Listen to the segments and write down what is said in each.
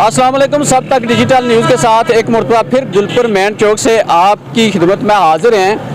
अस्सलाम वालेकुम। सब तक डिजिटल न्यूज़ के साथ एक मरतबा फिर गुलपुर मेन चौक से आपकी खिदमत में हाजिर हैं।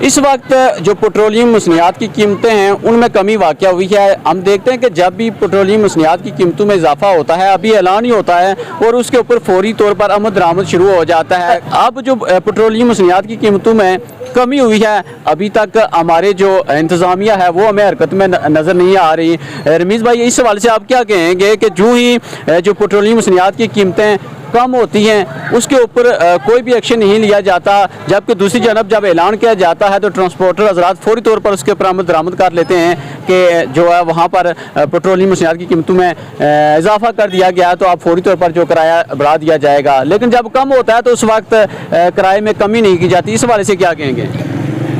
इस वक्त जो पेट्रोलियम मसनियात की कीमतें हैं उनमें कमी वाक़या हुई है। हम देखते हैं कि जब भी पेट्रोलियम मसनियात की कीमतों में इजाफा होता है, अभी ऐलान ही होता है और उसके ऊपर फौरी तौर पर आमद दरामद शुरू हो जाता है। अब जो पेट्रोलियम मसनियात की कीमतों में कमी हुई है, अभी तक हमारे जो इंतज़ामिया है वो हमें हरकत में नज़र नहीं आ रही। रमीज़ भाई, इस सवाल से आप क्या कहेंगे कि जो ही जो पेट्रोलियम मसनियात की कीमतें कम होती हैं उसके ऊपर कोई भी एक्शन नहीं लिया जाता, जबकि दूसरी जानब जब ऐलान किया जाता है तो ट्रांसपोर्टर हजरात फौरी तौर पर उसके ऊपर आमद दरामद कर लेते हैं कि जो है वहाँ पर पेट्रोलियम मसनियात की कीमतों में इजाफा कर दिया गया है तो आप फौरी तौर पर जो किराया बढ़ा दिया जाएगा। लेकिन जब कम होता है तो उस वक्त किराए में कमी नहीं की जाती। इस हवाले से क्या कहेंगे?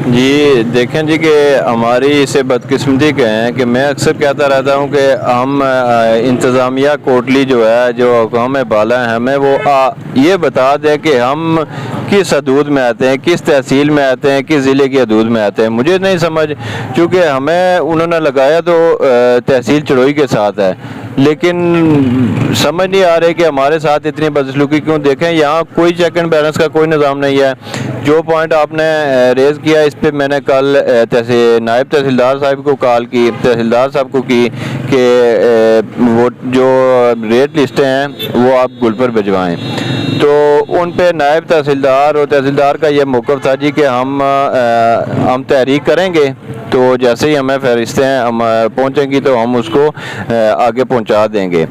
जी देखें जी कि हमारी इसे बदकिस्मती के हैं कि मैं अक्सर कहता रहता हूं कि हम इंतज़ामिया कोटली जो है, जो हुकाम बाला है, हमें वो ये बता दें कि हम किस हदूद में आते हैं, किस तहसील में आते हैं, किस ज़िले की हदूद में आते हैं। मुझे नहीं समझ, क्योंकि हमें उन्होंने लगाया तो तहसील चड़ोई के साथ है, लेकिन समझ नहीं आ रही कि हमारे साथ इतनी बदसलूकी क्यों। देखें यहाँ कोई चेक एंड बैलेंस का कोई निज़ाम नहीं है। जो पॉइंट आपने रेज़ किया इस पे मैंने कल नायब तहसीलदार साहब को कॉल की, तहसीलदार साहब को की कि वो जो रेट लिस्टें हैं वो आप गुलपुर भिजवाएं। तो उन पे नायब तहसीलदार और तहसीलदार का ये मौक़िफ़ था जी कि हम तहरीक करेंगे, तो जैसे ही हमें फहरिस्तें हम पहुँचेंगी तो हम उसको आगे पहुँचा देंगे।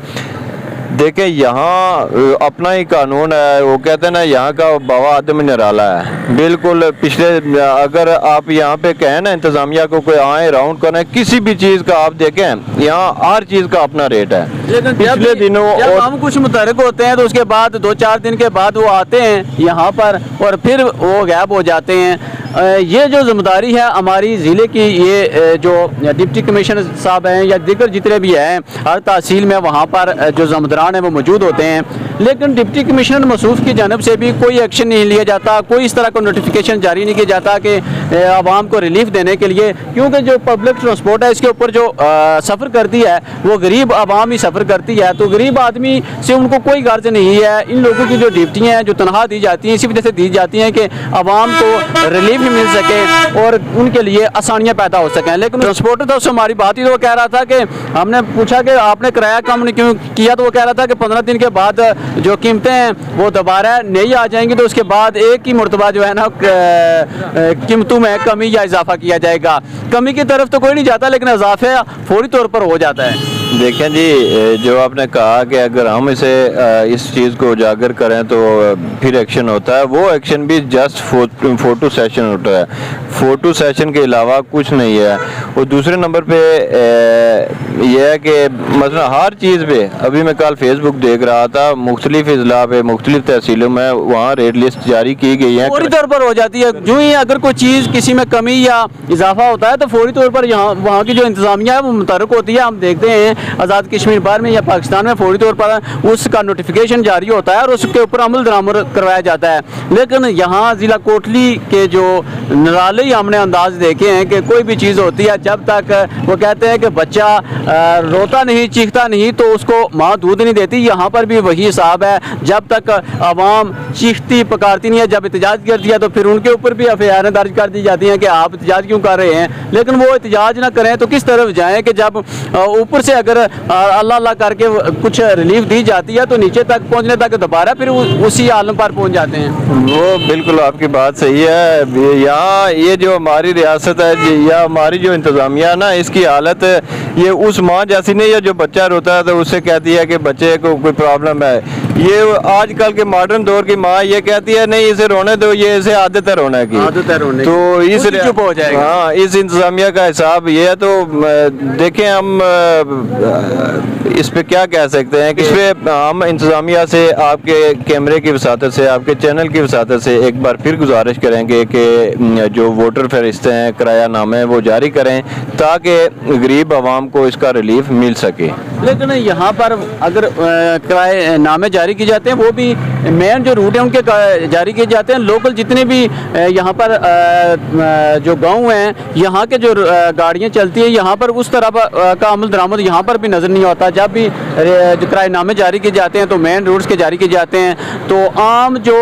देखें यहाँ अपना ही कानून है, वो कहते हैं ना यहाँ का बावा आदमी निराला है। बिल्कुल पिछले, अगर आप यहाँ पे कहें ना इंतज़ामिया को कोई आए राउंड करें किसी भी चीज़ का, आप देखें यहाँ हर चीज़ का अपना रेट है। लेकिन पिछले दिनों जब हम कुछ मुतहरक होते हैं तो उसके बाद 2-4 दिन के बाद वो आते हैं यहाँ पर और फिर वो गायब हो जाते हैं। ये जो जिम्मेदारी है हमारी ज़िले की, ये जो डिप्टी कमिश्नर साहब हैं या दीगर जितने भी हैं हर तहसील में वहाँ पर जो ज़िम्मेदारान हैं वो मौजूद होते हैं, लेकिन डिप्टी कमिश्नर मसूफ की जानब से भी कोई एक्शन नहीं लिया जाता, कोई इस तरह का नोटिफिकेशन जारी नहीं किया जाता कि आवाम को रिलीफ देने के लिए। क्योंकि जो पब्लिक ट्रांसपोर्ट है इसके ऊपर जो सफ़र करती है वो गरीब आवाम ही सफ़र करती है, तो गरीब आदमी से उनको कोई गर्ज नहीं है। इन लोगों की जो ड्यूटी हैं जो तनख्वाह दी जाती हैं इसी वजह से दी जाती हैं कि आवाम को रिलीफ मिल सके और उनके लिए आसानियाँ पैदा हो सकें। लेकिन ट्रांसपोर्टर था, उससे हमारी बात ही तो वो कह रहा था कि हमने पूछा कि आपने किराया कम क्यों किया, तो वो कह रहा था कि 15 दिन के बाद जो कीमतें हैं वो दोबारा नहीं आ जाएंगी, तो उसके बाद एक ही मरतबा जो है ना कीमतों में कमी या इजाफा किया जाएगा। कमी की तरफ तो कोई नहीं जाता, लेकिन इजाफा फौरी तौर पर हो जाता है। देखें जी, जो आपने कहा कि अगर हम इस चीज़ को उजागर करें तो फिर एक्शन होता है, वो एक्शन भी जस्ट फोटो सेशन होता है, फोटो सेशन के अलावा कुछ नहीं है। और दूसरे नंबर पे यह है कि मतलब हर चीज़ पे, अभी मैं कल फेसबुक देख रहा था, मुख्तलिफ अजला पे मुख्तलिफ तहसीलों में वहाँ रेट लिस्ट जारी की गई है, फौरी तौर पर हो जाती है। जो ही अगर कोई चीज़ किसी में कमी या इजाफा होता है तो फौरी तौर पर यहाँ वहाँ की जो इंतज़ामिया है वो मुतहरक होती है। हम देखते हैं आज़ाद कश्मीर बार में या पाकिस्तान में फौरी तौर पर उसका नोटिफिकेशन जारी होता है और उसके ऊपर अमल दरामद करवाया जाता है। लेकिन यहाँ ज़िला कोटली के जो निराले ही हमने अंदाज देखे हैं कि कोई भी चीज़ होती है, जब तक वो कहते हैं कि बच्चा रोता नहीं चीखता नहीं तो उसको माँ दूध नहीं देती, यहाँ पर भी वही हिसाब है। जब तक आवाम चीखती पकारती नहीं है, जब एहतजाज कर दिया तो फिर उनके ऊपर भी एफआईआर दर्ज कर दी जाती हैं कि आप एहतजाज क्यों कर रहे हैं। लेकिन वो एहतजाज ना करें तो किस तरफ जाएँ कि जब ऊपर से अगर अल्लाह अल्लाह करके कुछ रिलीफ दी जाती है तो नीचे तक पहुँचने तक दोबारा फिर उसी आलम पर पहुँच जाते हैं। वो बिल्कुल आपकी बात सही है। यहाँ ये जो हमारी रियासत है या हमारी जो इंतज़ामिया ना, इसकी हालत ये उस माँ जैसी नहीं है जो बच्चा रोता है तो उससे कहती है कि बच्चे को कोई प्रॉब्लम है। ये आजकल के मॉडर्न दौर की माँ ये कहती है नहीं इसे रोने दो, ये इसे आदत है रोने की, आदत है रोने तो की, इस चुप हो जाएगा। हाँ, इस इंतज़ामिया का हिसाब ये है। तो देखें हम इस पे क्या कह सकते हैं कि इस पे हम इंतज़ामिया से, आपके कैमरे की वसातत से, आपके चैनल की वसातत से एक बार फिर गुजारिश करेंगे कि जो वोटर फहरिस्तें हैं, किराया नामे वो जारी करें ताकि गरीब आवाम को इसका रिलीफ मिल सके। लेकिन यहाँ पर अगर किराए नामे जारी जारी किए जाते हैं वो भी मेन जो रूट है उनके जारी किए जाते हैं। लोकल जितने भी यहाँ पर जो गांव हैं, यहाँ के जो गाड़ियाँ चलती है, यहाँ पर उस तरह का अमल दरामद यहाँ पर भी नज़र नहीं होता। जब भी जो किराएनामे जारी किए जाते हैं तो मेन रूट्स के जारी किए जाते हैं, तो आम जो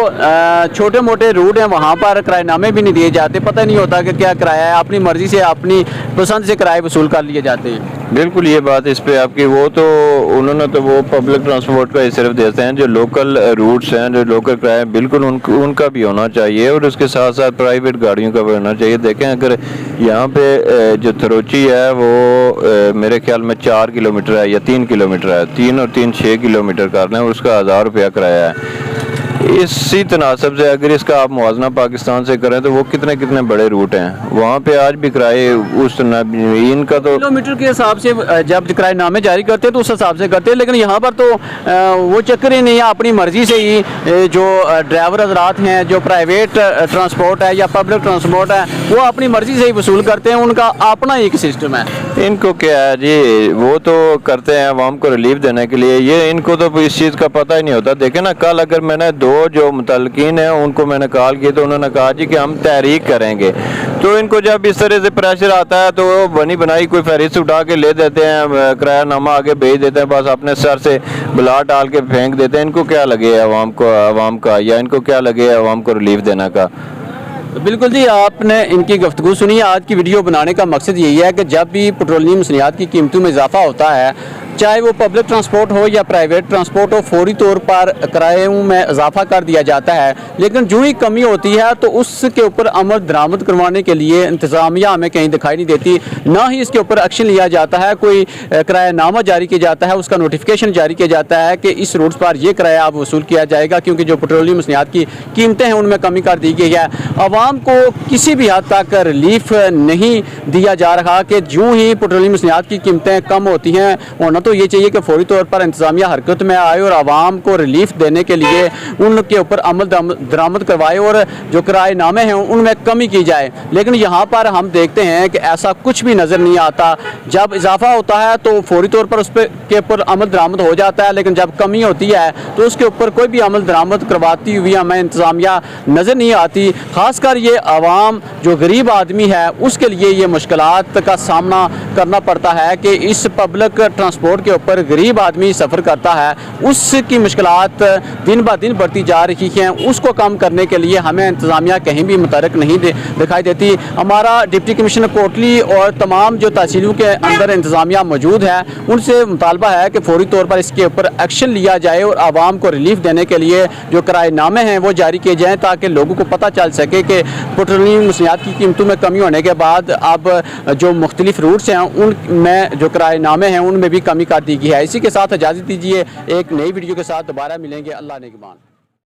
छोटे मोटे रूट हैं वहाँ पर किराएनामे भी नहीं दिए जाते। पता नहीं होता कि क्या किराया है, अपनी मर्ज़ी से अपनी पसंद से किराए वसूल कर लिए जाते हैं। बिल्कुल ये बात इस पे आपकी, वो तो उन्होंने तो वो पब्लिक ट्रांसपोर्ट का ही सिर्फ देते हैं। जो लोकल रूट्स हैं, जो लोकल किराए, बिल्कुल उनका भी होना चाहिए और उसके साथ साथ प्राइवेट गाड़ियों का भी होना चाहिए। देखें अगर यहाँ पे जो थरोची है वो मेरे ख्याल में 4 किलोमीटर है या 3 किलोमीटर है, 3 और 3 6 किलोमीटर करना है, उसका 1000 रुपया किराया है। इसी तनासब से अगर इसका आप मुआवजा पाकिस्तान से करें तो वो कितने कितने बड़े रूट हैं, वहाँ पे आज भी किराए उस इनका तो किलोमीटर के हिसाब से जब किराएनामे जारी करते हैं तो उस हिसाब से करते हैं, लेकिन यहाँ पर तो वो चक्कर ही नहीं है। अपनी मर्जी से ही जो ड्राइवर हजरात हैं, जो प्राइवेट ट्रांसपोर्ट है या पब्लिक ट्रांसपोर्ट है, वो अपनी मर्जी से ही वसूल करते हैं। उनका अपना एक सिस्टम है। इनको क्या है जी, वो तो करते हैं आवाम को रिलीफ देने के लिए, ये इनको तो इस चीज़ का पता ही नहीं होता। देखे ना, कल अगर मैंने 2 जो मुतलकीन हैं उनको मैंने कॉल की तो उन्होंने कहा जी कि हम तहरीक करेंगे। तो इनको जब इस तरह से प्रेशर आता है तो बनी बनाई कोई फहरिस्त उठा के ले देते हैं, किरायानामा आगे भेज देते हैं, बस अपने सर से बुला डाल के फेंक देते हैं। इनको क्या लगे आवाम का, या इनको क्या लगे आवाम को रिलीफ देने का। बिल्कुल जी, आपने इनकी गुफ्तगू सुनी। आज की वीडियो बनाने का मकसद यही है कि जब भी पेट्रोलियम मसनियात की कीमतों में इजाफा होता है, चाहे वो पब्लिक ट्रांसपोर्ट हो या प्राइवेट ट्रांसपोर्ट हो, फौरी तौर पर किरायों में इजाफा कर दिया जाता है। लेकिन जो ही कमी होती है तो उसके ऊपर अमल दरामद करवाने के लिए इंतज़ामिया हमें कहीं दिखाई नहीं देती, ना ही इसके ऊपर एक्शन लिया जाता है। कोई किरायानामा जारी किया जाता है, उसका नोटिफिकेशन जारी किया जाता है कि इस रूट पर यह किराया अब वसूल किया जाएगा क्योंकि जो पेट्रोलियम मसनियात की कीमतें हैं उनमें कमी कर दी गई है। आवाम को किसी भी हद तक रिलीफ नहीं दिया जा रहा कि जो ही पेट्रोलियम मसनियात की कीमतें कम होती हैं, होना तो ये चाहिए कि फौरी तौर पर इंतज़ामिया हरकत में आए और आवाम को रिलीफ देने के लिए उनके ऊपर अमल दरामद करवाए और जो किराएनामे हैं उनमें कमी की जाए। लेकिन यहाँ पर हम देखते हैं कि ऐसा कुछ भी नज़र नहीं आता। जब इजाफा होता है तो फौरी तौर पर उस के ऊपर अमल दरामद हो जाता है, लेकिन जब कमी होती है तो उसके ऊपर कोई भी अमल दरामद करवाती हुई हमें इंतज़ामिया नज़र नहीं आती। ख़ासकर ये आवाम जो गरीब आदमी है उसके लिए ये मुश्किलात का सामना करना पड़ता है कि इस पब्लिक ट्रांसपोर्ट के ऊपर गरीब आदमी सफ़र करता है, उसकी मुश्किलात दिन ब दिन बढ़ती जा रही हैं। उसको कम करने के लिए हमें इंतज़ामिया कहीं भी मुतहरक नहीं दिखाई देती। हमारा डिप्टी कमिश्नर कोटली और तमाम जो तहसीलों के अंदर इंतज़ामिया मौजूद है, उनसे मुतालबा है कि फौरी तौर पर इसके ऊपर एक्शन लिया जाए और आवाम को रिलीफ देने के लिए जो किराएनामे हैं वो जारी किए जाएँ, ताकि लोगों को पता चल सके कि पेट्रोलियम मसनियात की कीमतों में कमी होने के बाद अब जो मुख्तलिफ रूट्स हैं उनमें जो किराएनामे हैं उनमें भी कमी कर दी गई है। इसी के साथ इजाज़त दीजिए, एक नई वीडियो के साथ दोबारा मिलेंगे। अल्लाह नेगहबान।